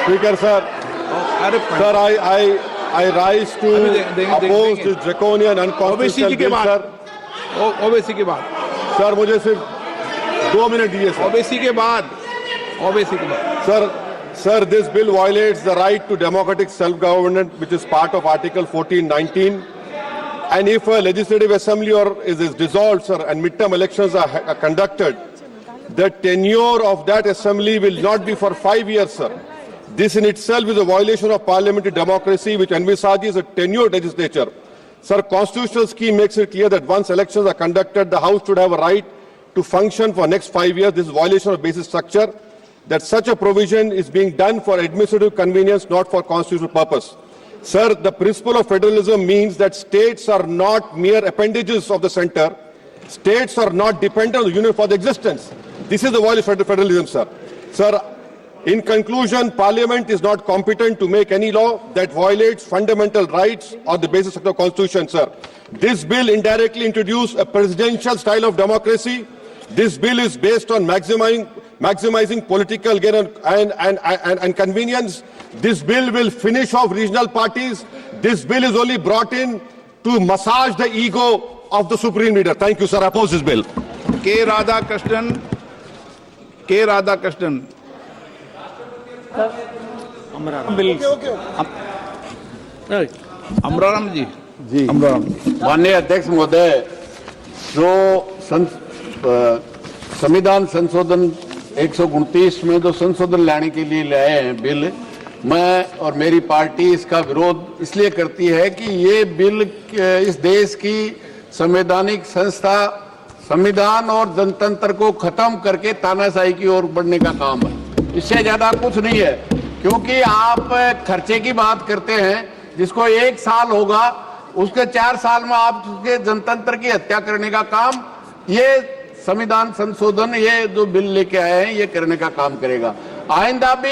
Speaker, sir. Sir, I rise to oppose this draconian unconstitutional bill, sir. OBC के बाद sir मुझे सिर्फ 2 minute दीजिए सर. ओबीसी के बाद Sir, this bill violates the right to democratic self-government, which is part of Article 1419. And if a legislative assembly is dissolved, sir, and midterm elections are conducted, the tenure of that assembly will not be for 5 years, sir. This in itself is a violation of parliamentary democracy, which envisages a tenured legislature. Sir, constitutional scheme makes it clear that once elections are conducted, the House should have a right to function for next 5 years. This is a violation of basic structure. That such a provision is being done for administrative convenience, not for constitutional purpose. Sir, the principle of federalism means that states are not mere appendages of the center. States are not dependent on the union for the existence. This is the violation of federalism, sir. Sir, in conclusion, Parliament is not competent to make any law that violates fundamental rights or the basis of the Constitution, sir. This bill indirectly introduced a presidential style of democracy. This bill is based on maximizing political gain and convenience. This bill will finish off regional parties. This bill is only brought in to massage the ego of the supreme leader. Thank you, sir. I oppose this bill. K. Radhakrishnan. Amraram जी. माननीय अध्यक्ष महोदय, जो संविधान संशोधन 129 में जो संशोधन लाने के लिए लाए हैं बिल, मैं और मेरी पार्टी इसका विरोध इसलिए करती है कि ये बिल इस देश की संवैधानिक संस्था, संविधान और जनतंत्र को खत्म करके तानाशाही की ओर बढ़ने का काम है. इससे ज्यादा कुछ नहीं है. क्योंकि आप खर्चे की बात करते हैं, जिसको 1 साल होगा उसके 4 साल में आप उसके जनतंत्र की हत्या करने का काम ये संविधान संशोधन, ये जो बिल लेके आए हैं, ये करने का काम करेगा. आइंदा भी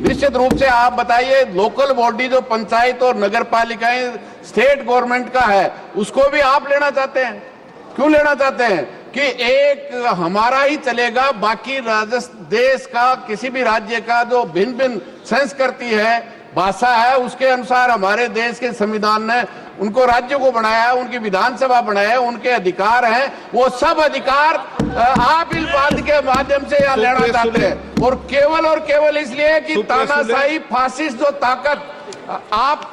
निश्चित रूप से आप बताइए, लोकल बॉडी जो पंचायत और नगर पालिकाएं स्टेट गवर्नमेंट का है, उसको भी आप लेना चाहते हैं. क्यों लेना चाहते हैं? कि एक हमारा ही चलेगा, बाकी देश का किसी भी राज्य का जो भिन्न भिन्न संस्कृति है, भाषा है, उसके अनुसार हमारे देश के संविधान ने उनको राज्यों को बनाया है, उनकी विधानसभा बनाया है, उनके अधिकार हैं. वो सब अधिकार आप इस बात के माध्यम से यहाँ लेना चाहते हैं. और केवल इसलिए कि तानाशाही फासिस्ट जो ताकत आप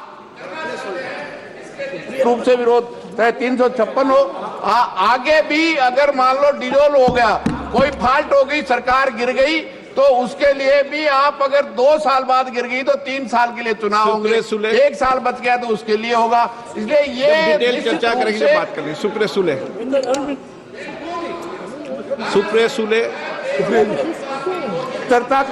रूप से विरोध चाहे 356 हो, आगे भी अगर मान लो डिजोल्व हो गया, कोई फॉल्ट हो गई, सरकार गिर गई, तो उसके लिए भी आप अगर 2 साल बाद गिर गई तो 3 साल के लिए चुनाव होंगे. 1 साल बच गया तो उसके लिए होगा. इसलिए ये डिटेल चर्चा करेंगे, बात करेंगे. सुप्रिया सुले चर्चा